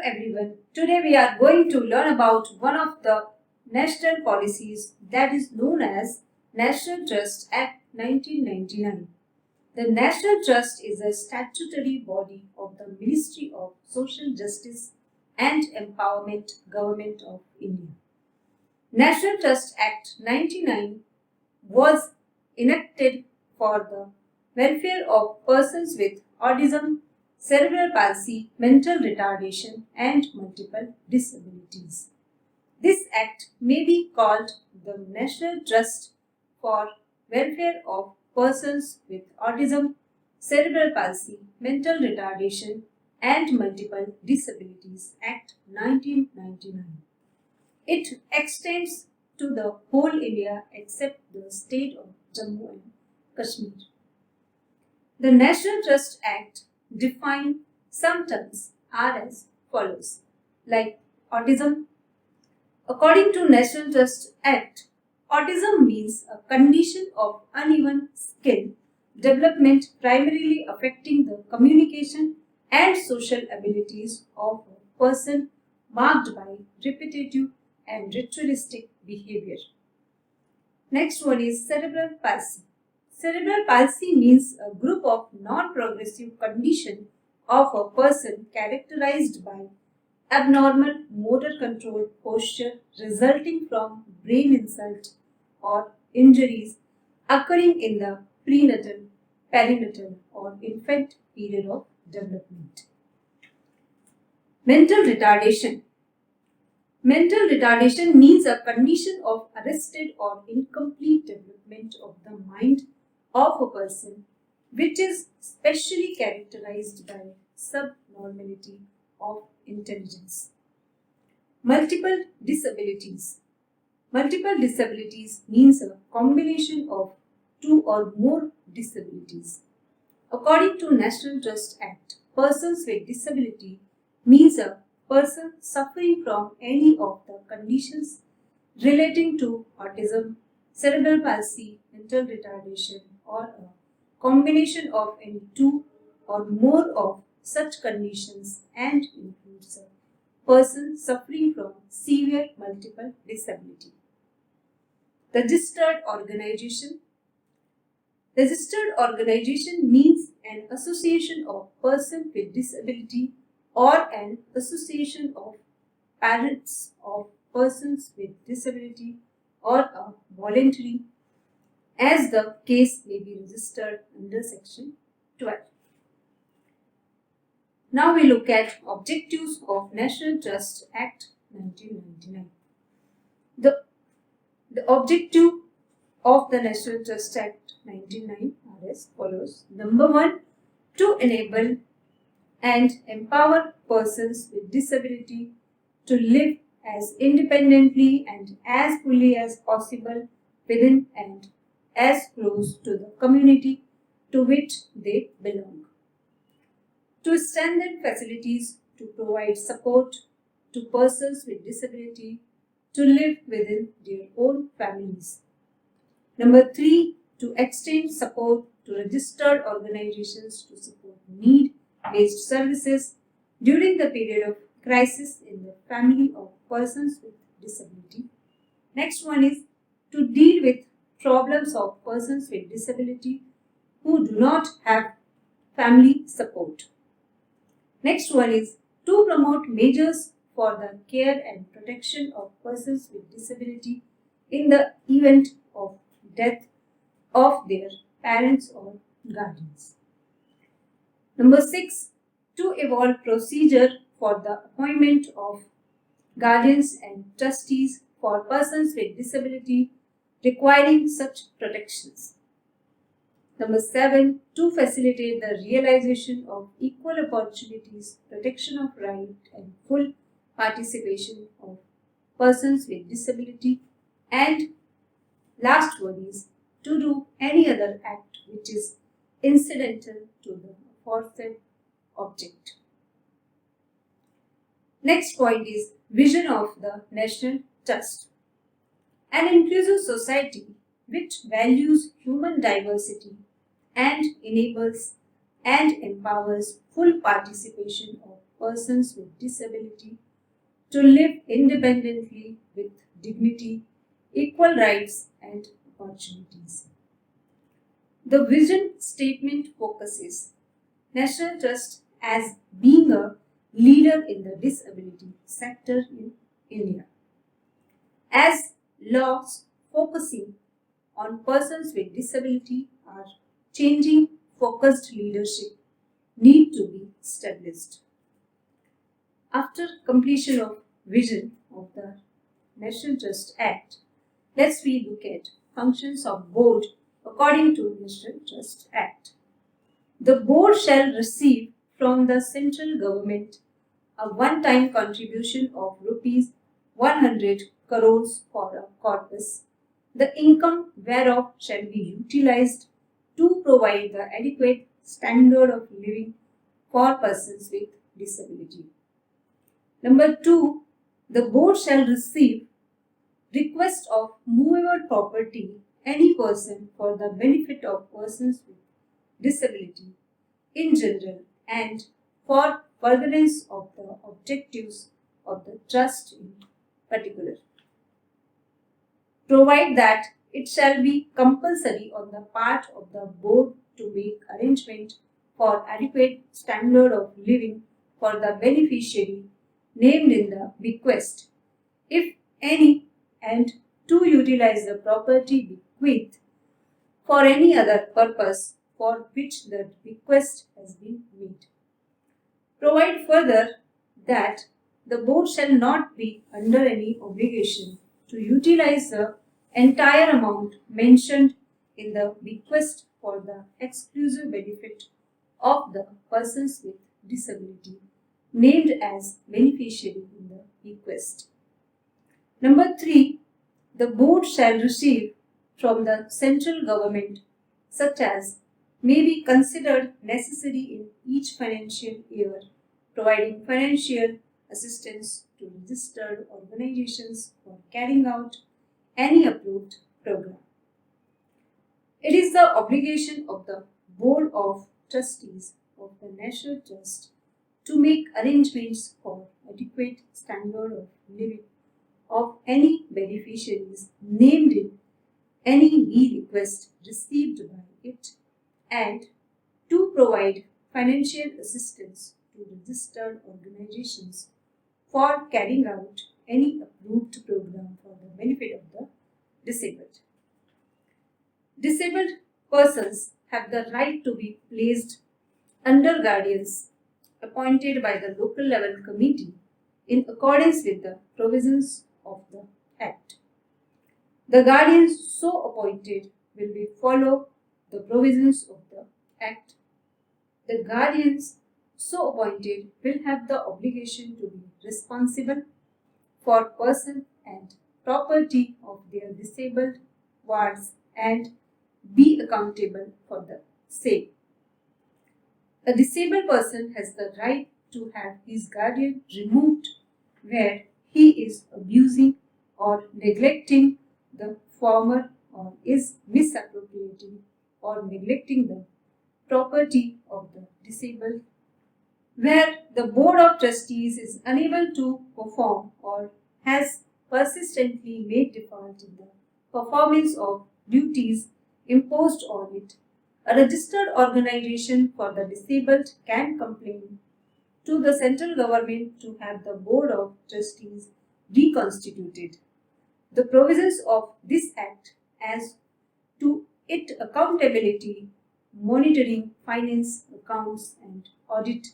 everyone. Today we are going to learn about one of the national policies that is known as National Trust Act 1999. The National Trust is a statutory body of the Ministry of Social Justice and Empowerment, Government of India. National Trust Act 99 was enacted for the welfare of persons with autism, cerebral palsy, mental retardation, and multiple disabilities. This act may be called the National Trust for Welfare of Persons with Autism, Cerebral Palsy, Mental Retardation, and Multiple Disabilities Act 1999. It extends to the whole India except the state of Jammu and Kashmir. The National Trust Act define some terms are as follows, like autism. According to National Trust Act, autism means a condition of uneven skill development primarily affecting the communication and social abilities of a person marked by repetitive and ritualistic behavior. Next one is cerebral palsy. Cerebral palsy means a group of non-progressive condition of a person characterized by abnormal motor control posture resulting from brain insult or injuries occurring in the prenatal, perinatal or infant period of development. Mental retardation. Mental retardation means a condition of arrested or incomplete development of the mind of a person which is specially characterized by subnormality of intelligence. Multiple disabilities. Multiple disabilities means a combination of two or more disabilities. According to National Trust Act, persons with disability means a person suffering from any of the conditions relating to autism, cerebral palsy, mental retardation, or a combination of any two or more of such conditions and includes a person suffering from severe multiple disability. Registered organization. Registered organization means an association of persons with disability or an association of parents of persons with disability or a voluntary, as the case may be registered under section 12. Now we look at objectives of National Trust Act 1999. The objective of the National Trust Act 1999 are as follows. Number 1, to enable and empower persons with disability to live as independently and as fully as possible within and as close to the community to which they belong. To strengthen facilities to provide support to persons with disability to live within their own families. Number 3, to extend support to registered organizations to support need-based services during the period of crisis in the family of persons with disability. Next one is to deal with problems of persons with disability who do not have family support. Next one is to promote measures for the care and protection of persons with disability in the event of death of their parents or guardians. Number 6, to evolve procedure for the appointment of guardians and trustees for persons with disability requiring such protections. Number 7, to facilitate the realization of equal opportunities, protection of right and full participation of persons with disability. And last one is to do any other act which is incidental to the aforesaid object. Next point is vision of the National Trust. An inclusive society which values human diversity and enables and empowers full participation of persons with disability to live independently with dignity, equal rights, and opportunities. The vision statement focuses National Trust as being a leader in the disability sector in India. As laws focusing on persons with disability are changing, focused leadership need to be established. After completion of vision of the National Trust Act, let's we look at functions of board according to National Trust Act. The board shall receive from the central government a one-time contribution of rupees 100 crores for a corpus, the income whereof shall be utilized to provide the adequate standard of living for persons with disability. Number 2, the board shall receive request of movable property any person for the benefit of persons with disability in general and for furtherance of the objectives of the trust in particular. Provide that it shall be compulsory on the part of the board to make arrangement for adequate standard of living for the beneficiary named in the bequest, if any, and to utilize the property bequeathed for any other purpose for which the bequest has been made. Provide further that the board shall not be under any obligation to utilize the entire amount mentioned in the bequest for the exclusive benefit of the persons with disability named as beneficiary in the bequest. Number 3, the board shall receive from the central government such as may be considered necessary in each financial year, providing financial assistance to registered organizations for carrying out any approved program. It is the obligation of the Board of Trustees of the National Trust to make arrangements for adequate standard of living of any beneficiaries named in any bequest received by it and to provide financial assistance to registered organizations for carrying out any approved program for the benefit of the disabled. Disabled persons have the right to be placed under guardians appointed by the local level committee in accordance with the provisions of the Act. The guardians so appointed will be follow the provisions of the Act. The guardians so appointed will have the obligation to be responsible for person and property of their disabled wards and be accountable for the same. A disabled person has the right to have his guardian removed where he is abusing or neglecting the former or is misappropriating or neglecting the property of the disabled, where the Board of Trustees is unable to perform or has persistently made default in the performance of duties imposed on it. A registered organization for the disabled can complain to the central government to have the Board of Trustees reconstituted. The provisions of this Act as to its accountability, monitoring, finance, accounts, and audit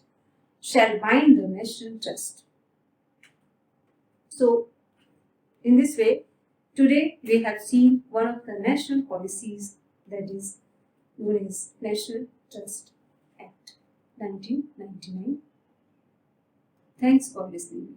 shall bind the National Trust. So, in this way, today we have seen one of the national policies that is known as National Trust Act 1999. Thanks for listening.